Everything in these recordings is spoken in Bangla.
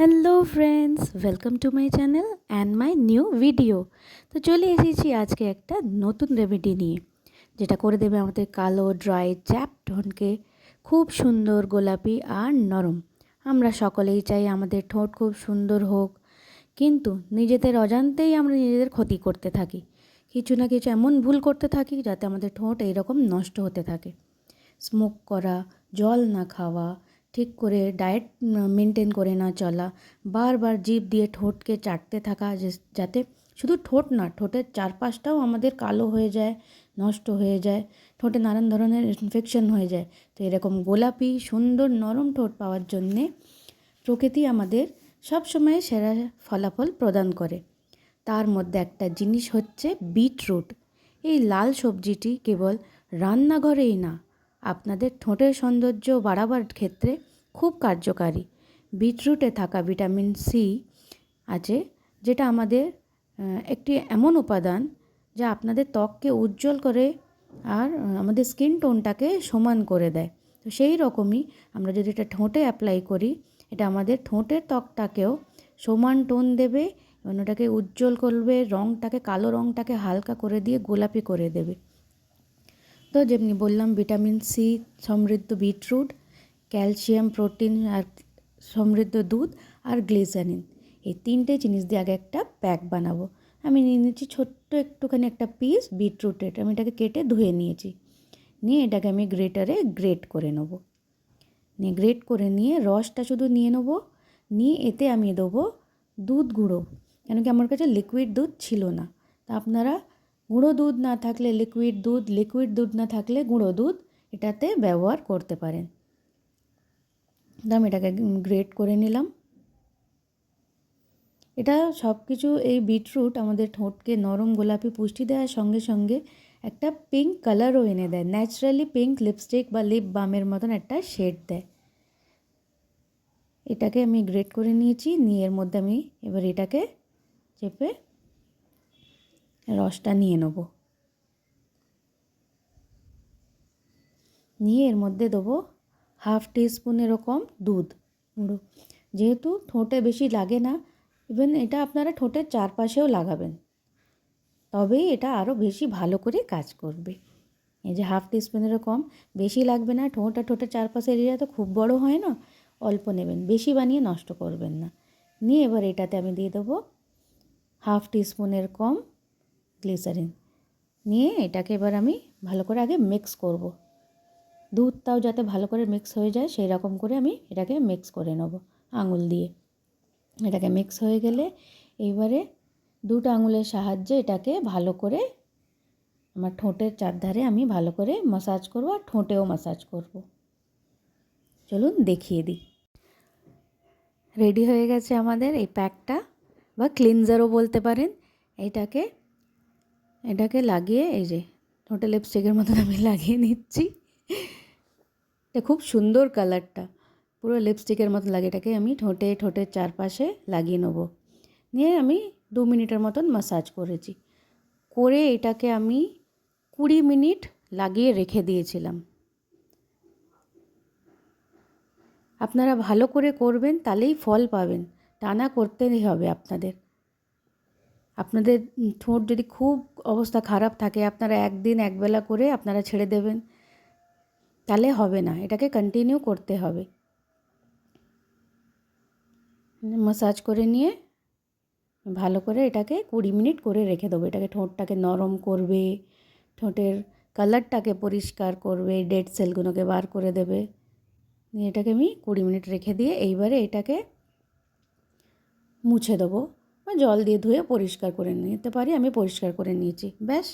Hello friends, welcome to my channel and my new video. তো চলে এসেছি আজকে একটা নতুন রেমেডি নিয়ে, যেটা করে দেবে আমাদের কালো ড্রাই চ্যাপ ঠোঁটকে খুব সুন্দর, গোলাপি আর নরম। আমরা সকলেই চাই আমাদের ঠোঁট খুব সুন্দর হোক, কিন্তু নিজেদের অজান্তেই আমরা নিজেদের ক্ষতি করতে থাকি। কিছু না কিছু এমন ভুল করতে থাকি যাতে আমাদের ঠোঁট এইরকম নষ্ট হতে থাকে। স্মোক করা, জল না খাওয়া, ঠিক করে ডায়েট মেনটেন করে না চলা, বারবার জিভ দিয়ে ঠোঁটকে চাটতে থাকা, যাতে শুধু ঠোঁট না, ঠোঁটের চারপাশটাও আমাদের কালো হয়ে যায়, নষ্ট হয়ে যায়, ঠোঁটে নানান ধরনের ইনফেকশন হয়ে যায়। তো এরকম গোলাপি সুন্দর নরম ঠোঁট পাওয়ার জন্যে প্রকৃতি আমাদের সবসময় সেরা ফলাফল প্রদান করে। তার মধ্যে একটা জিনিস হচ্ছে বিটরুট। এই লাল সবজিটি কেবল রান্নাঘরেই না, আপনাদের ঠোঁটের সৌন্দর্য বাড়াবার ক্ষেত্রে খুব কার্যকারী। বিটরুটে থাকা ভিটামিন সি আছে, যেটা আমাদের একটি এমন উপাদান যা আপনাদের ত্বককে উজ্জ্বল করে আর আমাদের স্কিন টোনটাকে সমান করে দেয়। তো সেই রকমই আমরা যদি এটা ঠোঁটে অ্যাপ্লাই করি, এটা আমাদের ঠোঁটের ত্বকটাকেও সমান টোন দেবে এবং ওটাকে উজ্জ্বল করবে, রঙটাকে, কালো রঙটাকে হালকা করে দিয়ে গোলাপি করে দেবে। তো যেমনি বললাম, ভিটামিন সি সমৃদ্ধ বিটরুট, ক্যালসিয়াম, প্রোটিন আর সমৃদ্ধ দুধ আর গ্লিসারিন, এই তিনটে জিনিস দিয়ে আগে একটা প্যাক বানাবো। আমি নিয়ে নিচ্ছি ছোট্ট একটুখানি একটা পিস বিটরুটের, আমি এটাকে কেটে ধুয়ে নিয়েছি। নিয়ে এটাকে আমি গ্রেটারে গ্রেট করে নেবো। নিয়ে গ্রেট করে নিয়ে রসটা শুধু নিয়ে নেবো। নিয়ে এতে আমি দেবো দুধ গুঁড়ো, কেন কি আমার কাছে লিকুইড দুধ ছিল না। তা আপনারা গুঁড়ো দুধ না থাকলে লিকুইড দুধ না থাকলে গুঁড়ো দুধ এটাতে ব্যবহার করতে পারেন। তো আমি এটাকে গ্রেট করে নিলাম। এটা সব কিছু, এই বিটরুট আমাদের ঠোঁটকে নরম গোলাপি পুষ্টি দেওয়ার সঙ্গে সঙ্গে একটা পিঙ্ক কালারও এনে দেয়। ন্যাচারালি পিঙ্ক লিপস্টিক বা লিপ বামের মতন একটা শেড দেয়। এটাকে আমি গ্রেট করে নিয়েছি। নিয়ে এর মধ্যে আমি এবার এটাকে চেপে রসটা নিয়ে নেব। নিয়ে এর মধ্যে দেবো হাফ টিস্পুন এরকম দুধ গুঁড়ো। যেহেতু ঠোঁটে বেশি লাগে না, ইভেন এটা আপনারা ঠোঁটের চারপাশেও লাগাবেন, তবেই এটা আরও বেশি ভালো করে কাজ করবে। এই যে হাফ টিস্পুন এরকম, বেশি লাগবে না। ঠোঁট আর ঠোঁটের চারপাশের এরিয়া তো খুব বড় হয় না, অল্প নেবেন, বেশি বানিয়ে নষ্ট করবেন না। নিয়ে এবার এটাতে আমি দিয়ে দেবো হাফ টিস্পুনের কম গ্লিসারিন। নিয়ে এটাকে এবার আমি ভালো করে আগে মিক্স করব। দুধটাও যাতে ভালো করে মিক্স হয়ে যায় সেই রকম করে আমি এটাকে মিক্স করে নেব আঙুল দিয়ে। এটাকে মিক্স হয়ে গেলে এইবারে দুটো আঙুলের সাহায্যে এটাকে ভালো করে আমার ঠোঁটের চারধারে আমি ভালো করে মাসাজ করব, আর ঠোঁটেও মাসাজ করব। চলুন দেখিয়ে দিই। রেডি হয়ে গেছে আমাদের এই প্যাকটা, বা ক্লিনজারও বলতে পারেন। এটাকে লাগিয়ে, এই যে ঠোঁটে লিপস্টিকের মতন আমি লাগিয়ে নিচ্ছি। এটা খুব সুন্দর কালারটা, পুরো লিপস্টিকের মতো লাগে। এটাকে আমি ঠোঁটের চারপাশে লাগিয়ে নেব। নিয়ে আমি 2 মিনিটের মতন মাসাজ করেছি। করে এটাকে আমি 20 মিনিট লাগিয়ে রেখে দিয়েছিলাম। আপনারা ভালো করে করবেন, তাহলেই ফল পাবেন। টানা করতেই হবে আপনাদের। আপনাদের ঠোঁট যদি খুব অবস্থা খারাপ থাকে, আপনারা একদিন একবেলা করে আপনারা ছেড়ে দেবেন, তাহলে হবে না। এটাকে কন্টিনিউ করতে হবে। মাসাজ করে নিয়ে ভালো করে এটাকে 20 মিনিট করে রেখে দেবো। এটাকে ঠোঁটটাকে নরম করবে, ঠোঁটের কালারটাকে পরিষ্কার করবে, ডেড সেলগুলোকে বার করে দেবে। নিয়ে এটাকে আমি 20 মিনিট রেখে দিয়ে এইবারে এটাকে মুছে দেবো, বা জল দিয়ে ধুয়ে পরিষ্কার করে নিতে পারি। আমি পরিষ্কার করে নিয়েছি। ব্যাস,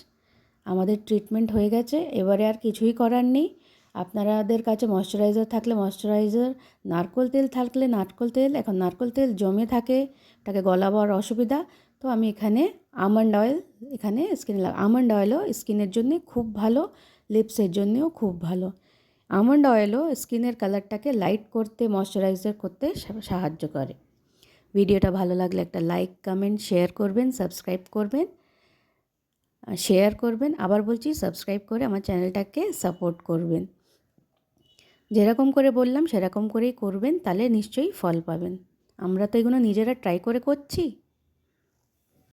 আমাদের ট্রিটমেন্ট হয়ে গেছে। এবারে আর কিছুই করার নেই। আপনাদের কাছে ময়শ্চারাইজার থাকলে ময়শ্চারাইজার, নারকেল তেল থাকলে নারকেল তেল। এখন নারকেল তেল জমে থাকে, এটাকে গলাবার অসুবিধা, তো আমি এখানে আমন্ড অয়েল এখানে স্কিনে আমন্ড অয়েলও স্কিনের জন্য খুব ভালো, লিপসের জন্যও খুব ভালো। আমন্ড অয়েলও স্কিনের কালারটাকে লাইট করতে, ময়শ্চারাইজার করতে সাহায্য করে। ভিডিওটা ভালো লাগলে একটা লাইক, কমেন্ট, শেয়ার করবেন, সাবস্ক্রাইব করবেন, শেয়ার করবেন। আবার বলছি, সাবস্ক্রাইব করে আমার চ্যানেলটাকে সাপোর্ট করবেন। যেরকম করে বললাম সেরকম করেই করবেন, তাহলে নিশ্চয়ই ফল পাবেন। আমরা তো এগুলো নিজেরা ট্রাই করে করছি,